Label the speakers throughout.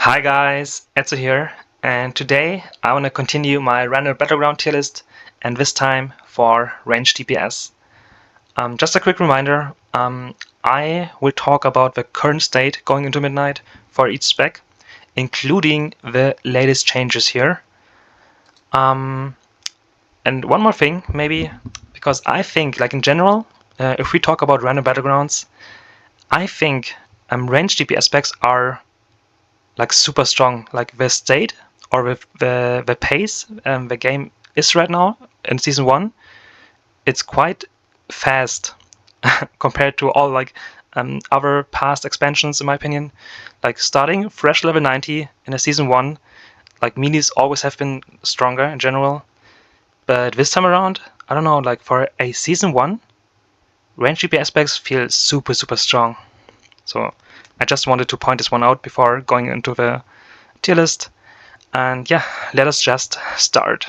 Speaker 1: Hi guys, Etzo here, and today I want to continue my random Battleground tier list, and this time for ranged DPS. Just a quick reminder, I will talk about the current state going into midnight for each spec, including the latest changes here. And one more thing, maybe, because I think, like in general, if we talk about random Battlegrounds, I think ranged DPS specs are like super strong, like the state or with the pace the game is right now in season 1. It's quite fast compared to all like other past expansions, in my opinion. Like starting fresh level 90 in a season 1, like minis always have been stronger in general, but this time around, I don't know, like for a season 1, range DPS specs feel super strong. So I just wanted to point this one out before going into the tier list. And yeah, let us just start.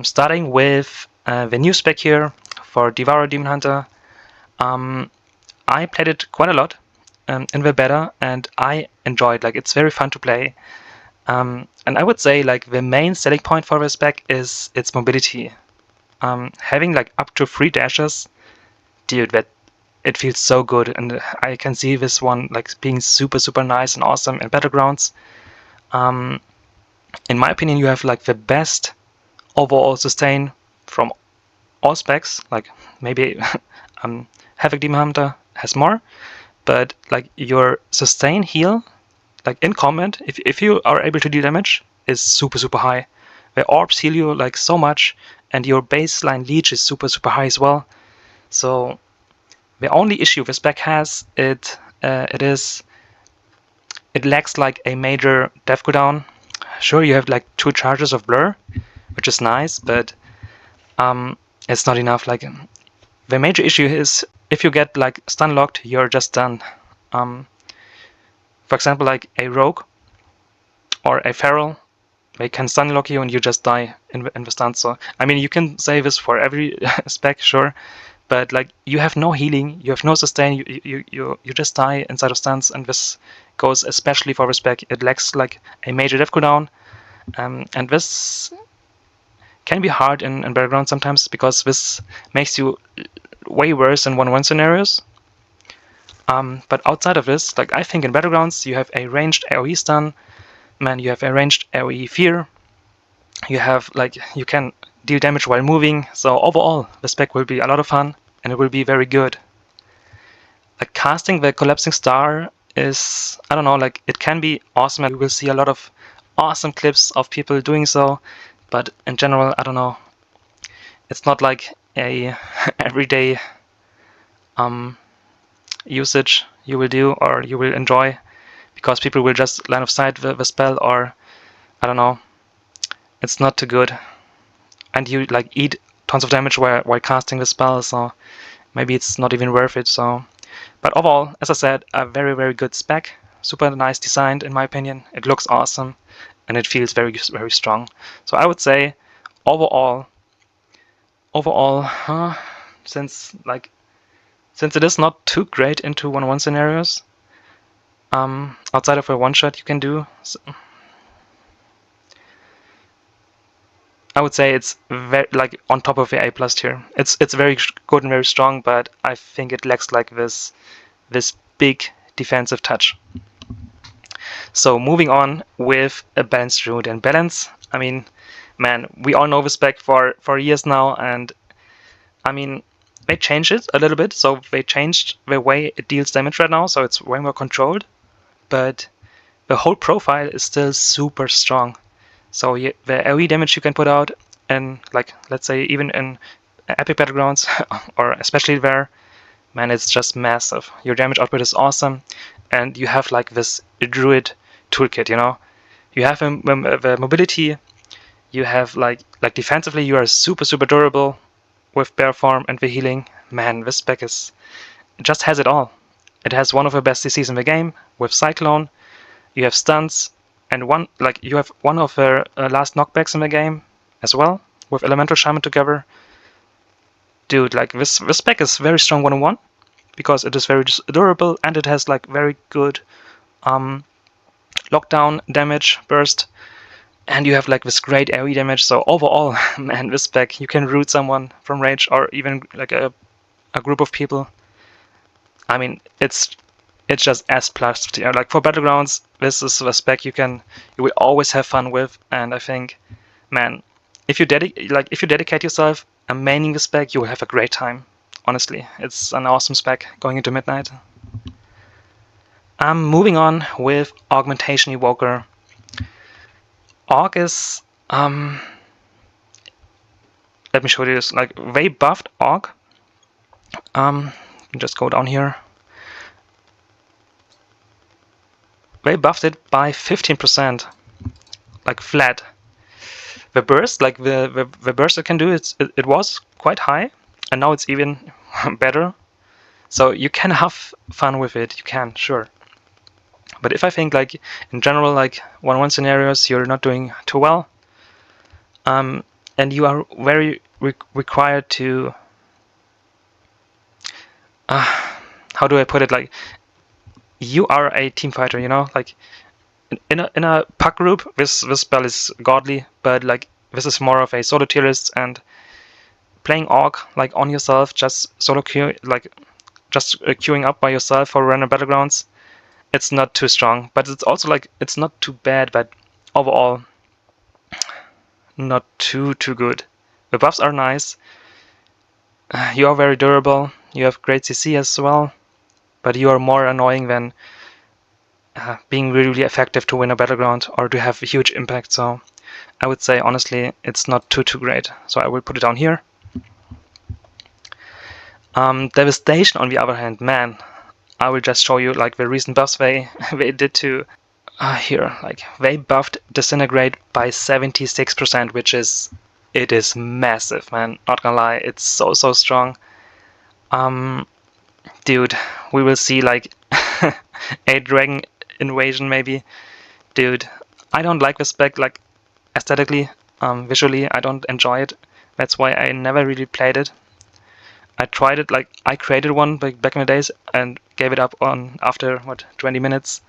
Speaker 1: Starting with the new spec here for Devourer Demon Hunter. I played it quite a lot in the beta, and I enjoyed. Like, it's very fun to play. And I would say like the main selling point for this spec is its mobility. Having like up to 3 dashes, dude, that it feels so good, and I can see this one like being super nice and awesome in Battlegrounds. In my opinion, you have like the best overall sustain from all specs. Like maybe Havoc Demon Hunter has more, but like your sustain heal, like in combat, if you are able to deal damage, is super high. The orbs heal you like so much, and your baseline leech is super high as well. So the only issue this spec has, it lacks like a major death cooldown. Sure, you have like 2 charges of blur, which is nice, but it's not enough. Like the major issue is if you get like stun locked, you're just done. For example, like a rogue or a feral, they can stun lock you and you just die in the stun. So I mean, you can say this for every spec, sure, but like you have no healing, you have no sustain, you just die inside of stuns, and this goes especially for the spec. It lacks like a major death cooldown, and this can be hard in Battleground sometimes, because this makes you way worse in 1-1 scenarios. But outside of this, like I think in Battlegrounds you have a ranged AoE stun, man, you have a ranged AoE fear, you have like you can deal damage while moving. So overall, the spec will be a lot of fun, and it will be very good. Like casting the collapsing star is, I don't know, like it can be awesome, and we will see a lot of awesome clips of people doing so. But in general, I don't know. It's not like a everyday usage you will do or you will enjoy, because people will just line of sight the spell, or I don't know. It's not too good, and you like eat tons of damage while casting the spell, so maybe it's not even worth it. So, but overall, as I said, a very good spec, super nice designed in my opinion. It looks awesome, and it feels very strong. So I would say overall, since it is not too great into 1-1 scenarios, outside of a one-shot you can do, so I would say it's very like on top of the A+ tier. It's very good and very strong, but I think it lacks like this big defensive touch. So moving on with a balanced Druid. And balance, I mean, man, we all know the spec for years now, and I mean, they changed it a little bit. So they changed the way it deals damage right now, so it's way more controlled, but the whole profile is still super strong. So the AoE damage you can put out, and like let's say even in epic battlegrounds or especially there, man, it's just massive. Your damage output is awesome, and you have like this Druid toolkit. You know, you have the mobility. You have like defensively, you are super durable with bear form and the healing. Man, this spec it just has it all. It has one of the best DCs in the game with Cyclone. You have stuns, and you have one of the last knockbacks in the game as well with Elemental Shaman together. Dude, like this spec is very strong 1-on-1 because it is very durable, and it has like very good lockdown damage burst, and you have like this great AoE damage. So overall, man, this spec, you can root someone from range or even like a group of people. I mean, it's just S plus tier. Like for Battlegrounds, this is a spec you will always have fun with, and I think, man, if you dedicate yourself and maining the spec, you will have a great time. Honestly, it's an awesome spec going into midnight. Moving on with Augmentation Evoker. Aug is let me show you this. Like they buffed Aug. Just go down here. They buffed it by 15%, like flat. The burst, like the burst it can do, it was quite high, and now it's even better. So you can have fun with it. You can, sure. But if I think like in general, like 1-1 scenarios, you're not doing too well, and you are very required to. How do I put it? Like you are a team fighter, you know, like in a pack group. This spell is godly, but like this is more of a solo tier list, and playing Aug like on yourself, just solo queue, like just queuing up by yourself for random battlegrounds. It's not too strong, but it's also like it's not too bad, but overall not too good. The buffs are nice. You are very durable. You have great CC as well, but you are more annoying than being really effective to win a battleground or to have a huge impact. So I would say honestly it's not too great. So I will put it down here. Devastation on the other hand, man, I will just show you like the recent buffs they did to here. Like they buffed Disintegrate by 76%, which is massive, man. Not gonna lie, it's so strong. Dude, we will see like a dragon invasion maybe. Dude, I don't like this spec like aesthetically, visually. I don't enjoy it. That's why I never really played it. I tried it, like I created one back in the days and gave it up on after 20 minutes,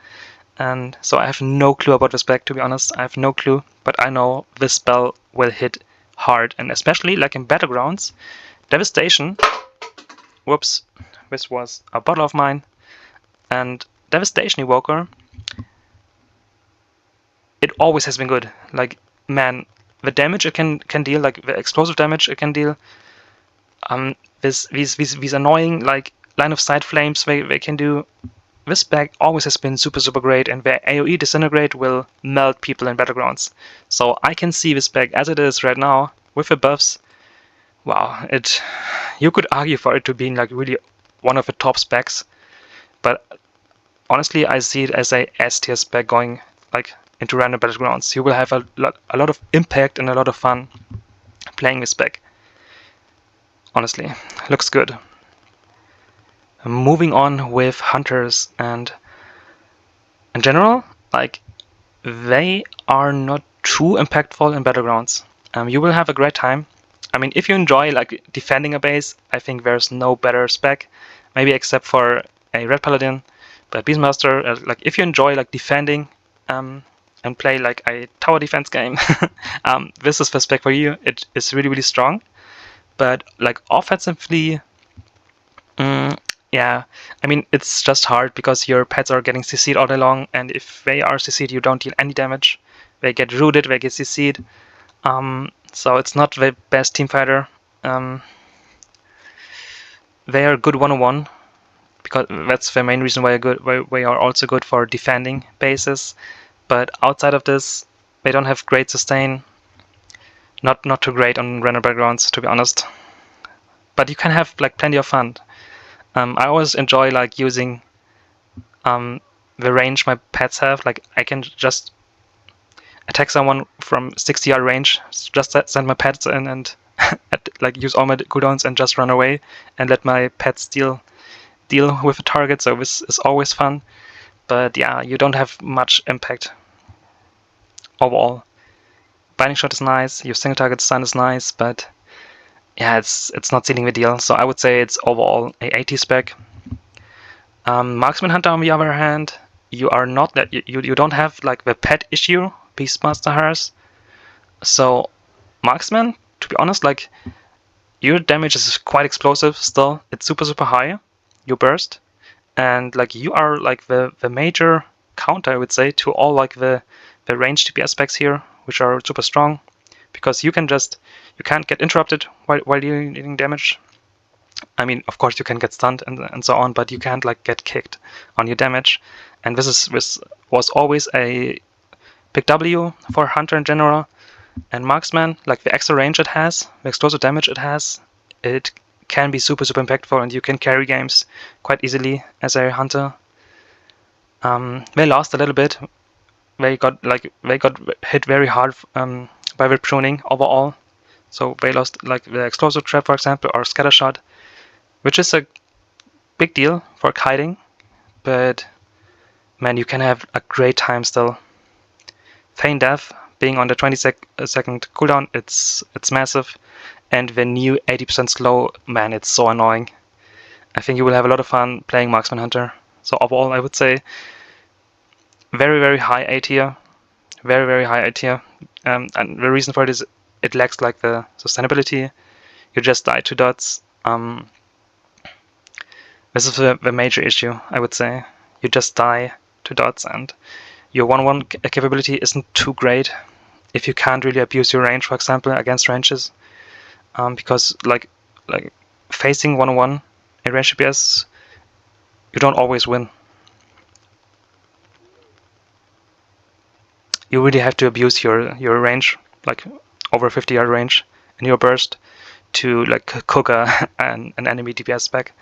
Speaker 1: and so I have no clue about this spec, to be honest. I have no clue, but I know this spell will hit hard, and especially like in Battlegrounds, Devastation. Whoops, this was a bottle of mine, and Devastation Evoker. It always has been good. Like man, the damage it can deal, like the explosive damage it can deal. These annoying like line of sight flames they can do. This spec always has been super great, and the AoE Disintegrate will melt people in Battlegrounds. So I can see this spec as it is right now with the buffs. Wow, you could argue for it to being like really one of the top specs, but honestly I see it as a S tier spec going like into random Battlegrounds. You will have a lot of impact and a lot of fun playing this spec. Honestly, looks good. Moving on with hunters, and in general, like they are not too impactful in Battlegrounds. You will have a great time. I mean, if you enjoy like defending a base, I think there's no better spec, maybe except for a Red Paladin. But Beastmaster, like if you enjoy like defending and play like a tower defense game, this is the spec for you. It is really strong. But like offensively, yeah, I mean it's just hard because your pets are getting CC'd all day long, and if they are CC'd, you don't deal any damage. They get rooted, they get CC'd. So it's not the best team fighter. They are good 1-on-1 because that's the main reason why they are also good for defending bases. But outside of this, they don't have great sustain. Not too great on random battlegrounds, to be honest. But you can have like plenty of fun. I always enjoy like using the range my pets have. Like I can just attack someone from 60-yard range, just send my pets in and like use all my cooldowns and just run away and let my pets deal with the target. So this is always fun. But yeah, you don't have much impact overall. Binding Shot is nice, your single target stun is nice, but yeah, it's not sealing the deal. So I would say it's overall a 80 spec. Marksman Hunter on the other hand, you are not that you don't have like the pet issue Beastmaster has. So Marksman, to be honest, like your damage is quite explosive still. It's super high, your burst, and like you are like the major counter, I would say, to all like the range DPS specs here, which are super strong, because you can't get interrupted while you're dealing damage. I mean, of course you can get stunned and so on, but you can't like get kicked on your damage. And this was always a big W for Hunter in general. And Marksman, like the extra range it has, the explosive damage it has, it can be super impactful, and you can carry games quite easily as a Hunter. They lost a little bit. They got hit very hard by the pruning overall. So they lost like the explosive trap, for example, or scatter shot, which is a big deal for kiting. But man, you can have a great time still. Feign Death being on the 20-second cooldown, it's massive, and the new 80% slow, man, it's so annoying. I think you will have a lot of fun playing Marksman Hunter. So overall, I would say very high A tier, very high A tier. And the reason for it is it lacks like the sustainability. You just die 2 dots. This is the major issue, I would say. You just die 2 dots, and your 1-1 capability isn't too great if you can't really abuse your range, for example, against ranges. Because like facing 1-1 in range DPS, you don't always win. You really have to abuse your range, like over 50-yard range in your burst, to like cook an enemy DPS spec,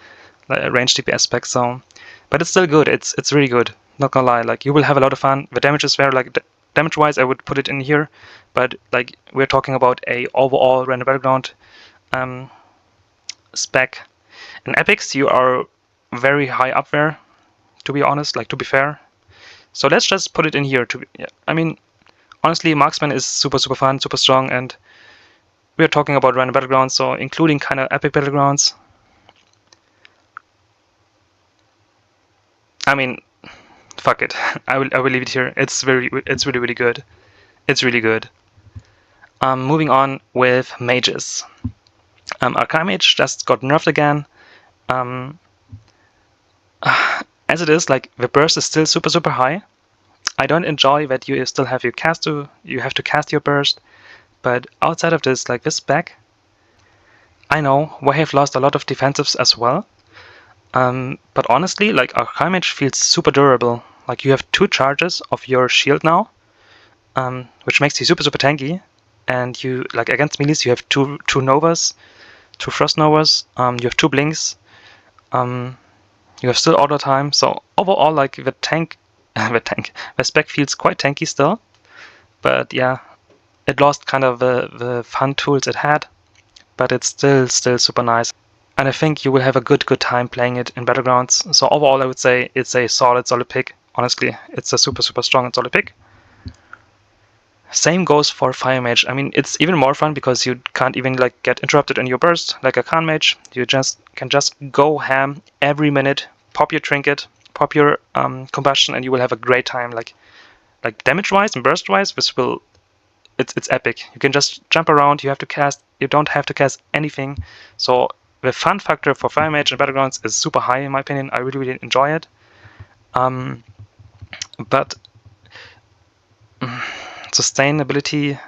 Speaker 1: like a range DPS spec. So, but it's still good. It's really good. Not gonna lie. Like you will have a lot of fun. The damage is very like damage-wise, I would put it in here, but like we're talking about a overall random battleground spec. In epics, you are very high up there, to be honest. Like to be fair. So let's just put it in here. I mean, honestly, Marksman is super fun, super strong, and we're talking about random battlegrounds, so including kind of epic battlegrounds. I mean, fuck it. I will leave it here. It's really good. It's really good. Moving on with mages. Arcane Mage just got nerfed again. As it is, like the burst is still super high. I don't enjoy that you still have your you have to cast your burst, but outside of this, like this spec, I know we have lost a lot of defensives as well. But honestly, like Arcane Mage feels super durable. Like you have 2 charges of your shield now, which makes you super tanky. And you like against melees, you have two novas, 2 frost novas. You have 2 blinks. You have still auto time. So overall, like the spec feels quite tanky still. But yeah, it lost kind of the fun tools it had, but it's still super nice. And I think you will have a good time playing it in Battlegrounds. So overall, I would say it's a solid pick. Honestly, it's a super strong and solid pick. Same goes for Fire Mage. I mean, it's even more fun because you can't even like get interrupted in your burst like a Arcane Mage. You can just go ham every minute, pop your trinket, pop your combustion, and you will have a great time. Like damage-wise and burst-wise, it's epic. You can just jump around. You don't have to cast anything. So the fun factor for Fire Mage and Battlegrounds is super high in my opinion. I really enjoy it. But sustainability,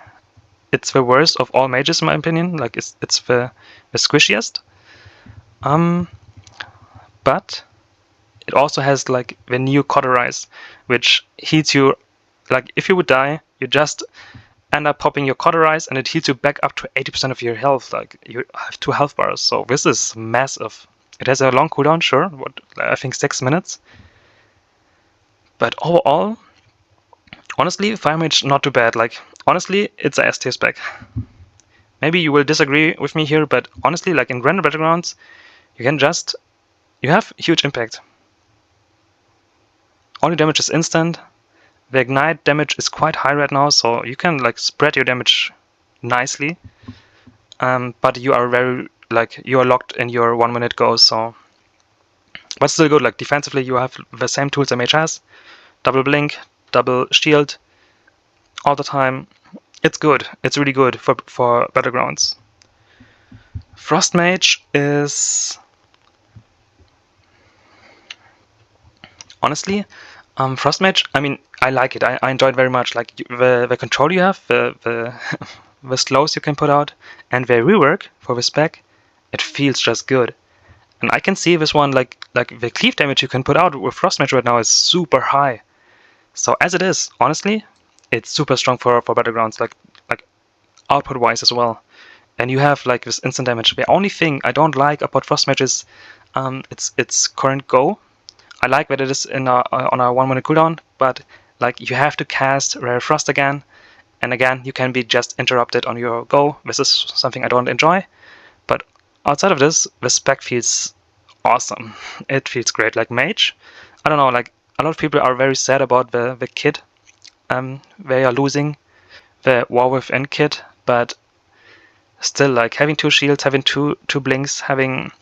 Speaker 1: it's the worst of all mages in my opinion. Like it's the squishiest. But it also has like the new Cauterize, which heals you. Like if you would die, you just end up popping your Cauterize, and it heals you back up to 80% of your health. Like you have 2 health bars, so this is massive. It has a long cooldown, sure. I think 6 minutes. But overall, honestly, Fire Mage not too bad. Like honestly, it's a S tier spec. Maybe you will disagree with me here, but honestly, like in random battlegrounds, you have huge impact. Only damage is instant. The ignite damage is quite high right now, so you can like spread your damage nicely. But you are you are locked in your 1 minute goes, so. But still good. Like defensively, you have the same tools a mage has. double blink, double shield all the time. It's good. It's really good for Battlegrounds. Frost Mage is honestly, Frost Mage. I mean, I like it. I enjoy it very much. Like the control you have, the the slows you can put out, and the rework for the spec, it feels just good. And I can see this one like the cleave damage you can put out with Frost Mage right now is super high. So as it is, honestly, it's super strong for Battlegrounds, like output wise as well. And you have like this instant damage. The only thing I don't like about Frost Mage is its current go. I like that it is on a 1 minute cooldown, but like you have to cast Rare Frost again, and again you can be just interrupted on your go. This is something I don't enjoy. But outside of this, the spec feels awesome. It feels great. Like Mage, I don't know. Like a lot of people are very sad about the kit. They are losing the War Within kit, but still, like having 2 shields, having two blinks, having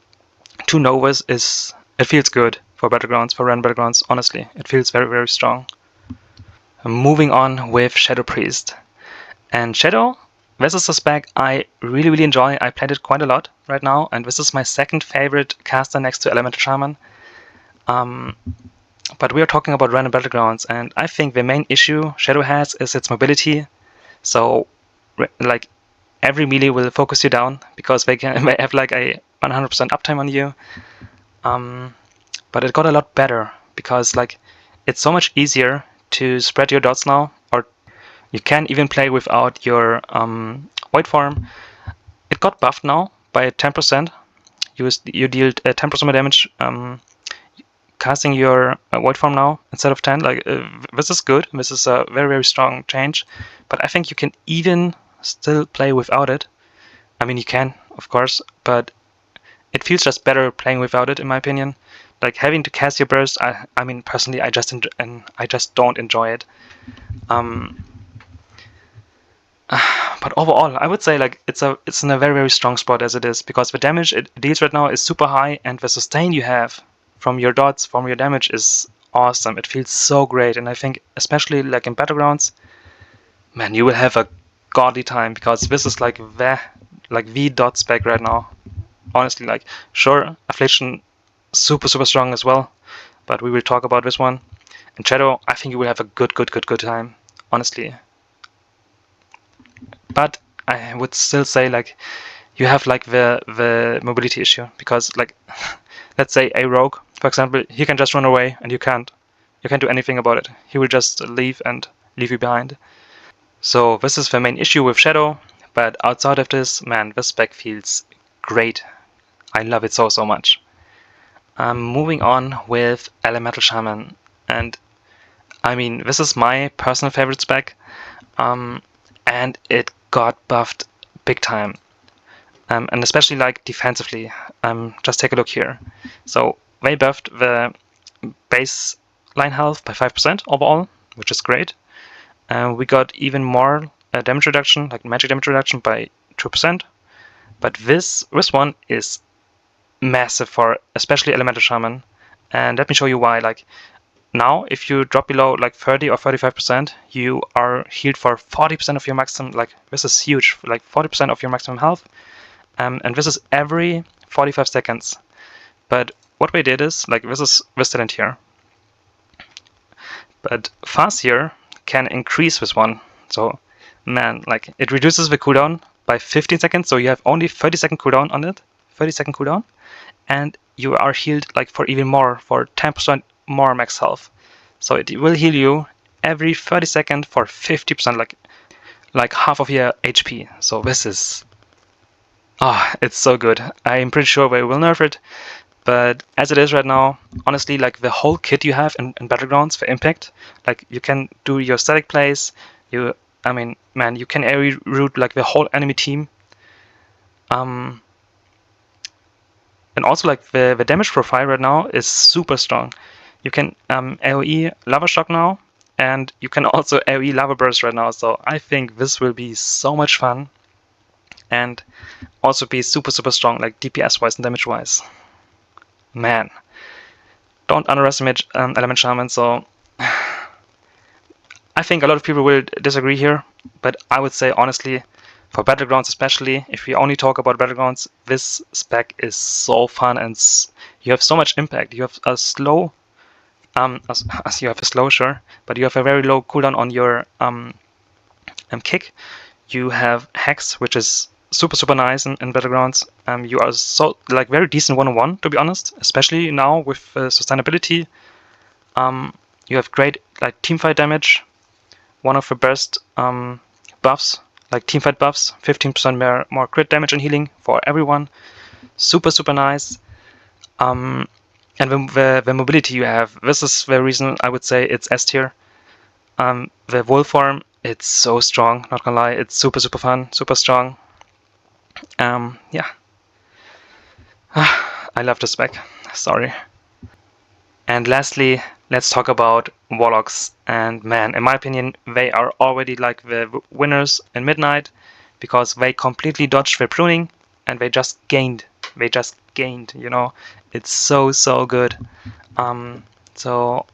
Speaker 1: 2 novas it feels good for Battlegrounds, for random Battlegrounds. Honestly, it feels very, very strong. Moving on with Shadow Priest. And Shadow, this is a spec I really, really enjoy. I played it quite a lot right now, and this is my second favorite caster next to Elemental Shaman. But we are talking about random Battlegrounds, and I think the main issue Shadow has is its mobility. So, like, every melee will focus you down because they have like a 100% uptime on you. But it got a lot better because like it's so much easier to spread your dots now, or you can even play without your Void Form. It got buffed now by 10%. You deal 10% more damage casting your Void Form now instead of 10. Like this is good. This is a very, very strong change. But I think you can even still play without it. I mean, you can, of course, but it feels just better playing without it, in my opinion. Like having to cast your burst, I mean, personally, I just don't enjoy it. But overall, I would say like it's in a very, very strong spot as it is, because the damage it deals right now is super high, and the sustain you have from your dots, from your damage is awesome. It feels so great, and I think especially like in Battlegrounds, man, you will have a godly time, because this is like the dot spec right now. Honestly, like sure, Affliction super strong as well, but we will talk about this one. In Shadow, I think you will have a good time, honestly. But I would still say like you have like the mobility issue, because like let's say a rogue, for example, he can just run away and you can't do anything about it. He will just leave and leave you behind. So this is the main issue with Shadow, but outside of this, man, this spec feels great. I love it so much. Moving on with Elemental Shaman, and I mean, this is my personal favorite spec, and it got buffed big time, and especially like defensively. Just take a look here. So they buffed the baseline health by 5% overall, which is great. We got even more damage reduction, like magic damage reduction by 2%. But this one is massive for especially Elemental Shaman, and let me show you why. Like now, if you drop below like 30 or 35%, you are healed for 40% of your maximum. Like this is huge, like 40% of your maximum health, and this is every 45 seconds. But what we did is like this is this talent here, but Fast here can increase this one. So man, like it reduces the cooldown by 15 seconds, so you have only 30-second cooldown on it, 30-second cooldown, and you are healed like for even more, for 10% more max health. So it will heal you every 30 seconds for 50%, like half of your HP. So this is, it's so good. I'm pretty sure they will nerf it, but as it is right now, honestly, like the whole kit you have in Battlegrounds for impact, like you can do your static plays, I mean, man, you can area root like the whole enemy team. And also like the damage profile right now is super strong. You can AoE Lava Shock now, and you can also AoE Lava Burst right now. So I think this will be so much fun, and also be super strong, like DPS wise and damage wise. Man, don't underestimate Element Shaman. So I think a lot of people will disagree here, but I would say honestly, for Battlegrounds especially, if we only talk about Battlegrounds, this spec is so fun and you have so much impact. You have a slow, as you have a slow, sure, but you have a very low cooldown on your kick. You have Hex, which is super nice in Battlegrounds. You are so like very decent 1-on-1, to be honest, especially now with sustainability. You have great like teamfight damage. One of the best buffs, like teamfight buffs, 15% more crit damage and healing for everyone. Super nice. And the mobility you have, this is the reason I would say it's S tier. The wolf form, it's so strong, not gonna lie, it's super fun, super strong. Yeah. I love this spec, sorry. And lastly, let's talk about Warlocks. And man, in my opinion, they are already like the winners in Midnight because they completely dodged their pruning and they just gained. They just gained, you know. It's so good. So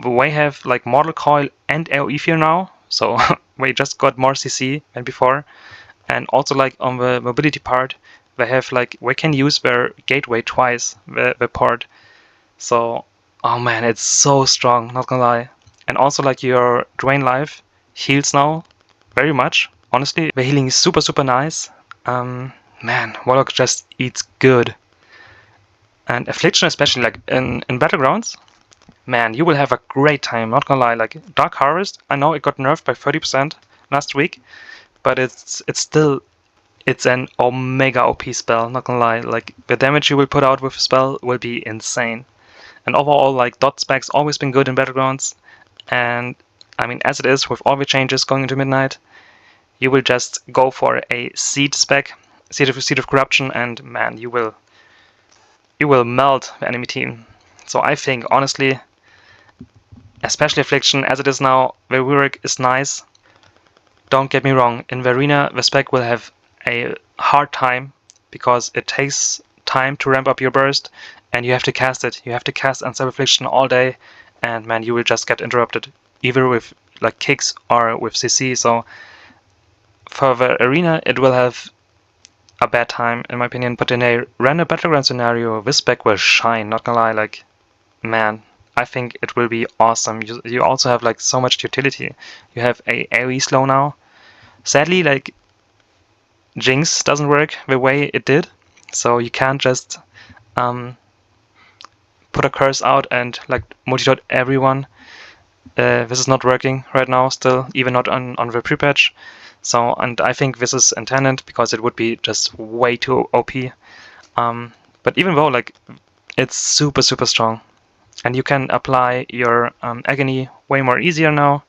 Speaker 1: they have like Mortal Coil and AoE Fear now, so they just got more CC than before. And also like on the mobility part, they have like they can use their gateway twice, the port. So, oh man, it's so strong, not gonna lie. And also like your drain life heals now very much. Honestly, the healing is super nice. Man, Warlock just eats good. And Affliction, especially like in Battlegrounds, man, you will have a great time, not gonna lie. Like Dark Harvest, I know it got nerfed by 30% last week, but it's still an omega OP spell, not gonna lie. Like the damage you will put out with the spell will be insane. And overall, like dot spec's always been good in Battlegrounds, and I mean, as it is with all the changes going into Midnight, you will just go for a seed spec, seed of corruption, and man, you will melt the enemy team. So I think honestly, especially Affliction as it is now, the Rurik is nice. Don't get me wrong, in the arena the spec will have a hard time because it takes time to ramp up your burst and you have to cast it. You have to cast Unstable Affliction all day and man, you will just get interrupted either with like kicks or with CC. So for the arena it will have a bad time in my opinion, but in a random Battleground scenario this spec will shine, not gonna lie. Like man, I think it will be awesome. You also have like so much utility. You have a AoE slow now. Sadly, like Jinx doesn't work the way it did, so you can't just put a curse out and like multi-dot everyone. This is not working right now still, even not on the pre-patch. So, and I think this is intended because it would be just way too OP. But even though like it's super strong, and you can apply your agony way more easier now.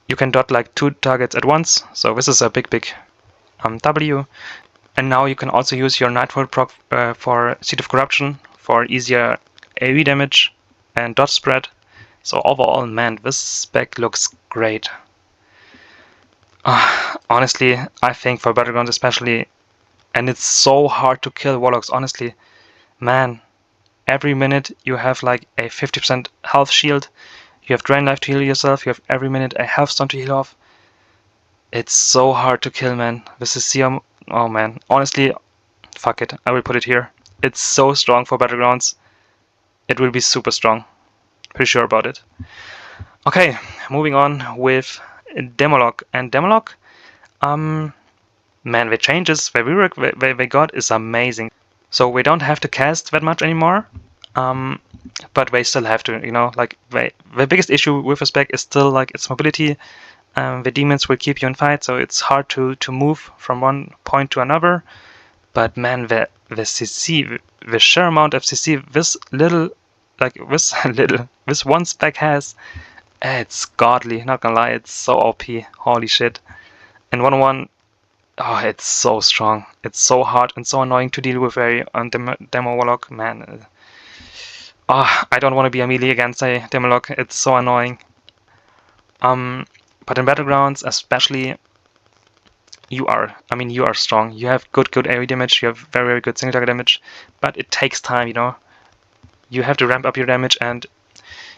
Speaker 1: You can dot like 2 targets at once, so this is a big W. And now you can also use your Nightfall proc for Seed of Corruption for easier AoE damage and dot spread. So overall, man, this spec looks great. Honestly, I think for Battlegrounds especially, and it's so hard to kill Warlocks, honestly, man. Every minute you have like a 50% health shield, you have drain life to heal yourself, you have every minute a health stone to heal off. It's so hard to kill, man. This is Siam. Oh man, honestly, fuck it, I will put it here. It's so strong for Battlegrounds. It will be super strong. Pretty sure about it. Okay, moving on with Destro Lock. And Destro Lock, man, the changes they got is amazing. So we don't have to cast that much anymore, but they still have to, you know, like the biggest issue with the spec is still like its mobility. The demons will keep you in fight, so it's hard to move from one point to another. But man, the CC, the sheer amount of CC this this one spec has, it's godly, not gonna lie, it's so OP, holy shit. And 1-on-1, oh, it's so strong. It's so hard and so annoying to deal with a Destro Warlock, man. Oh, I don't want to be a melee against a Destro Lock. It's so annoying. But in Battlegrounds, especially, you are strong. You have good AoE damage. You have very good single target damage. But it takes time, you know. You have to ramp up your damage, and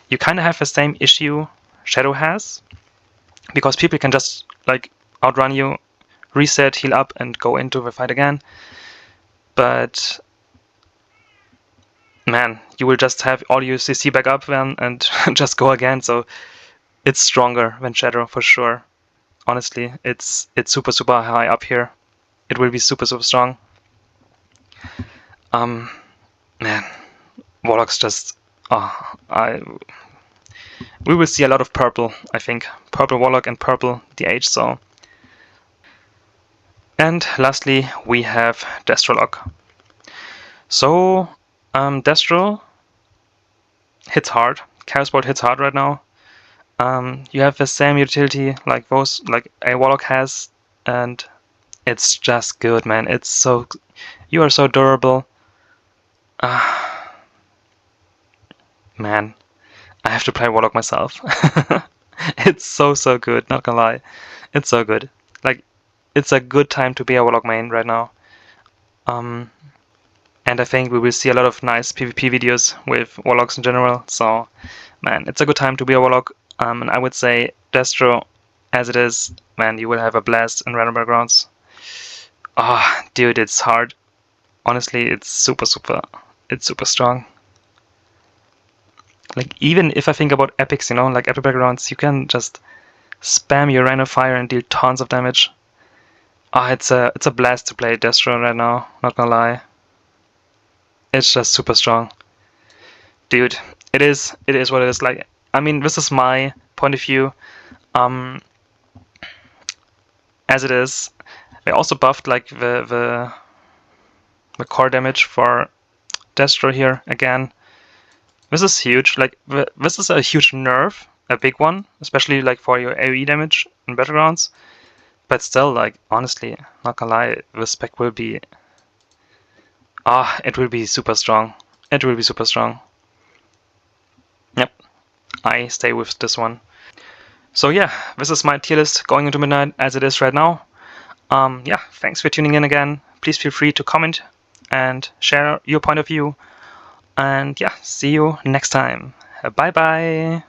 Speaker 1: you kind of have the same issue Shadow has. because people can just like outrun you, reset, heal up, and go into the fight again. But man, you will just have all your CC back up then and just go again. So it's stronger than Shadow for sure. Honestly, it's super high up here. It will be super strong. Man, Warlock's just we will see a lot of purple, I think. Purple Warlock and purple DH, so. And lastly, we have Destro Lock. So, Destro hits hard. Chaos Bolt hits hard right now. You have the same utility like a Warlock has, and it's just good, man. It's so, you are so durable. Man, I have to play Warlock myself. It's so good, not gonna lie. It's so good. Like, it's a good time to be a Warlock main right now. And I think we will see a lot of nice PvP videos with Warlocks in general. So, man, it's a good time to be a Warlock. And I would say Destro, as it is, man, you will have a blast in random battlegrounds. Ah, dude, it's hard. Honestly, it's super strong. Like, even if I think about epics, you know, like epic battlegrounds, you can just spam your random fire and deal tons of damage. Ah, it's a blast to play Destro right now, not gonna lie. It's just super strong. Dude, it is what it is. Like, I mean, this is my point of view. As it is, they also buffed like the core damage for Destro here again. This is huge. Like, this is a huge nerf, a big one, especially like for your AoE damage in Battlegrounds. But still, like, honestly, not gonna lie, the spec will be it will be super strong. It will be super strong. Yep, I stay with this one. So yeah, this is my tier list going into midnight as it is right now. Yeah, thanks for tuning in again. Please feel free to comment and share your point of view. And yeah, see you next time. Bye bye.